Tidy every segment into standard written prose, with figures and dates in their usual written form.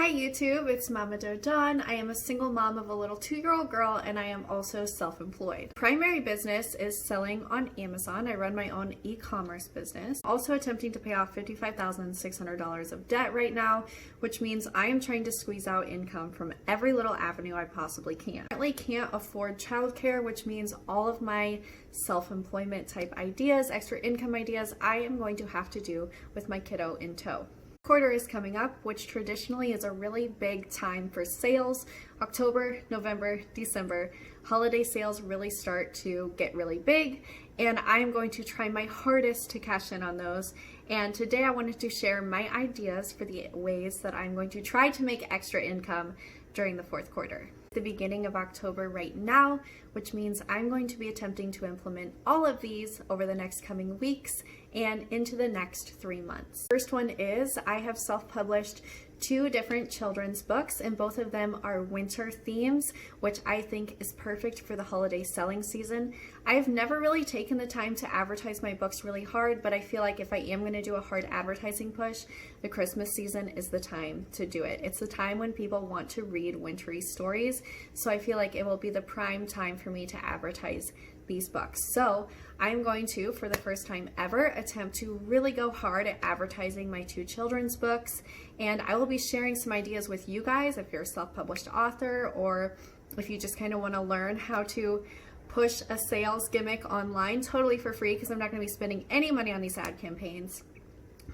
Hi YouTube, it's Mama Doe Dawn. I am a single mom of a little 2-year-old girl and I am also self-employed. Primary business is selling on Amazon. I run my own e-commerce business. Also attempting to pay off $55,600 of debt right now, which means I am trying to squeeze out income from every little avenue I possibly can. I currently can't afford childcare, which means all of my self-employment type ideas, extra income ideas, I am going to have to do with my kiddo in tow. Quarter is coming up, which traditionally is a really big time for sales. October, November, December, holiday sales really start to get really big, and I'm going to try my hardest to cash in on those. And today I wanted to share my ideas for the ways that I'm going to try to make extra income during the fourth quarter. The beginning of October right now, which means I'm going to be attempting to implement all of these over the next coming weeks and into the next 3 months. First one is I have self-published 2 different children's books, and both of them are winter themes, which I think is perfect for the holiday selling season. I've never really taken the time to advertise my books really hard, but I feel like if I am going to do a hard advertising push, the Christmas season is the time to do it. It's the time when people want to read wintry stories, so I feel like it will be the prime time for me to advertise these books. So I'm going to, for the first time ever, attempt to really go hard at advertising my 2 children's books, and I will be sharing some ideas with you guys if you're a self-published author or if you just kind of want to learn how to push a sales gimmick online totally for free, because I'm not going to be spending any money on these ad campaigns.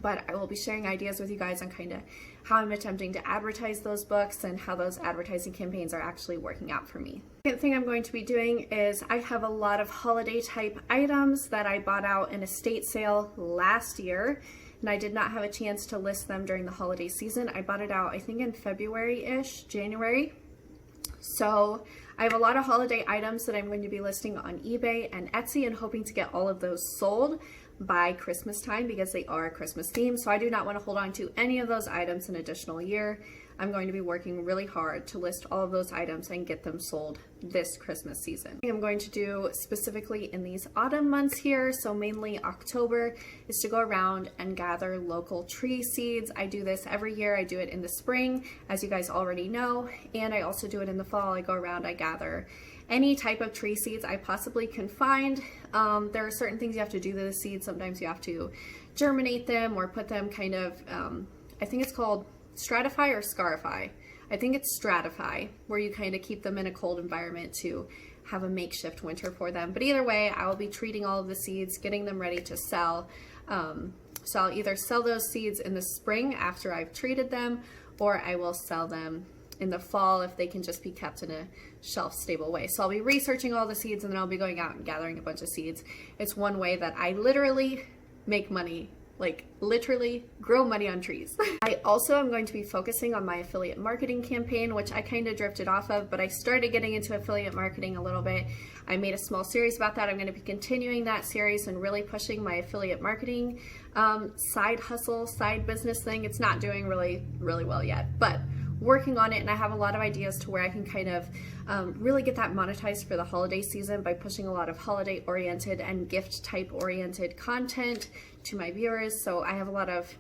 But I will be sharing ideas with you guys on kind of how I'm attempting to advertise those books and how those advertising campaigns are actually working out for me. The second thing I'm going to be doing is I have a lot of holiday type items that I bought out in a estate sale last year, and I did not have a chance to list them during the holiday season. I bought it out I think in February-ish, January. So I have a lot of holiday items that I'm going to be listing on eBay and Etsy and hoping to get all of those sold by Christmas time because they are Christmas themed. So I do not want to hold on to any of those items an additional year. I'm going to be working really hard to list all of those items and get them sold this Christmas season. I'm going to do specifically in these autumn months here, so mainly October, is to go around and gather local tree seeds. I do this every year. I do it in the spring, as you guys already know, and I also do it in the fall. I go around, I gather any type of tree seeds I possibly can find. There are certain things you have to do to the seeds. Sometimes you have to germinate them or put them kind of, I think it's called stratify or scarify. I think it's stratify, where you kind of keep them in a cold environment to have a makeshift winter for them. But either way, I will be treating all of the seeds, getting them ready to sell. So I'll either sell those seeds in the spring after I've treated them, or I will sell them in the fall if they can just be kept in a shelf stable way. So I'll be researching all the seeds and then I'll be going out and gathering a bunch of seeds. It's one way that I literally make money, like literally grow money on trees. I also am going to be focusing on my affiliate marketing campaign, which I kind of drifted off of, but I started getting into affiliate marketing a little bit. I made a small series about that. I'm going to be continuing that series and really pushing my affiliate marketing side hustle, side business thing. It's not doing really well yet, but working on it, and I have a lot of ideas to where I can kind of really get that monetized for the holiday season by pushing a lot of holiday oriented and gift type oriented content to my viewers. So I have a lot of,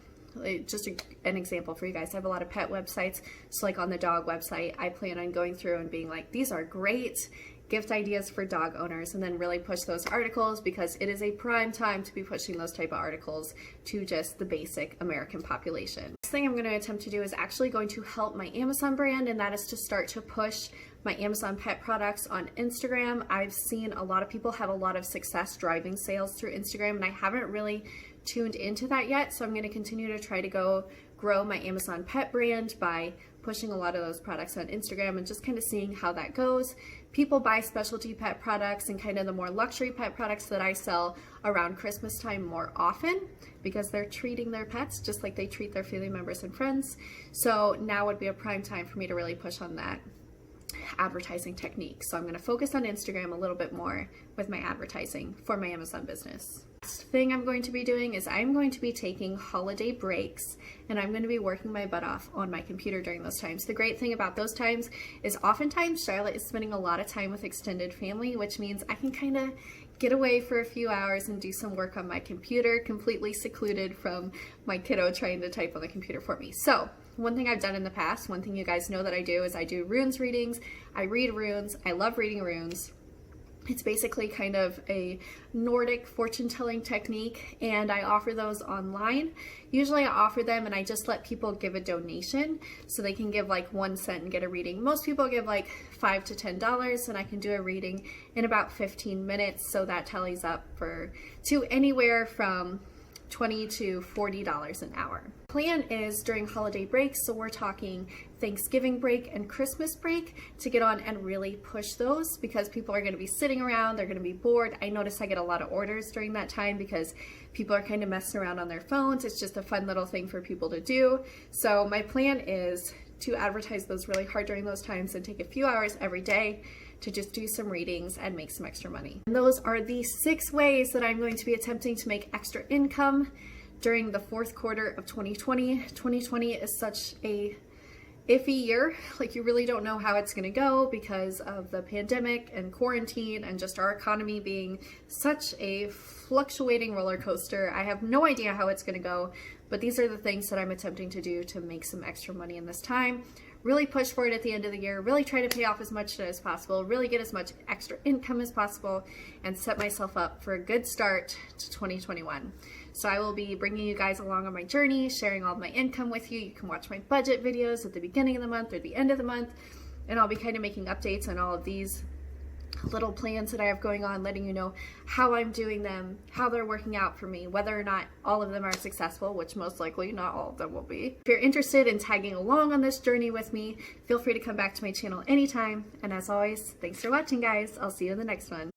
just an example for you guys, I have a lot of pet websites. So like on the dog website, I plan on going through and being like, these are great gift ideas for dog owners, and then really push those articles because it is a prime time to be pushing those type of articles to just the basic American population. Next thing I'm going to attempt to do is actually going to help my Amazon brand, and that is to start to push my Amazon pet products on Instagram. I've seen a lot of people have a lot of success driving sales through Instagram, and I haven't really tuned into that yet, so I'm going to continue to try to grow my Amazon pet brand by pushing a lot of those products on Instagram and just kind of seeing how that goes. People buy specialty pet products and kind of the more luxury pet products that I sell around Christmas time more often because they're treating their pets just like they treat their family members and friends. So now would be a prime time for me to really push on that advertising technique. So I'm going to focus on Instagram a little bit more with my advertising for my Amazon business. Next thing I'm going to be doing is I'm going to be taking holiday breaks, and I'm going to be working my butt off on my computer during those times. The great thing about those times is oftentimes Charlotte is spending a lot of time with extended family, which means I can kind of get away for a few hours and do some work on my computer, completely secluded from my kiddo trying to type on the computer for me. So one thing I've done in the past, one thing you guys know that I do, is I do runes readings. I read runes. I love reading runes. It's basically kind of a Nordic fortune telling technique, and I offer those online. Usually I offer them and I just let people give a donation, so they can give like 1 cent and get a reading. Most people give like $5 to $10, and I can do a reading in about 15 minutes, so that tallies up to anywhere from $20 to $40 an hour. Plan is during holiday breaks, so we're talking Thanksgiving break and Christmas break, to get on and really push those, because people are going to be sitting around, they're going to be bored. I notice I get a lot of orders during that time because people are kind of messing around on their phones. It's just a fun little thing for people to do. So my plan is to advertise those really hard during those times and take a few hours every day to just do some readings and make some extra money. And those are the 6 ways that I'm going to be attempting to make extra income during the 4th quarter of 2020. 2020 is such a iffy year. Like, you really don't know how it's going to go because of the pandemic and quarantine and just our economy being such a fluctuating roller coaster. I have no idea how it's going to go, but these are the things that I'm attempting to do to make some extra money in this time. Really push for it at the end of the year, really try to pay off as much as possible, really get as much extra income as possible, and set myself up for a good start to 2021. So I will be bringing you guys along on my journey, sharing all of my income with you. You can watch my budget videos at the beginning of the month or the end of the month, and I'll be kind of making updates on all of these little plans that I have going on, letting you know how I'm doing them, how they're working out for me, whether or not all of them are successful, which most likely not all of them will be. If you're interested in tagging along on this journey with me, feel free to come back to my channel anytime. And as always, thanks for watching, guys. I'll see you in the next one.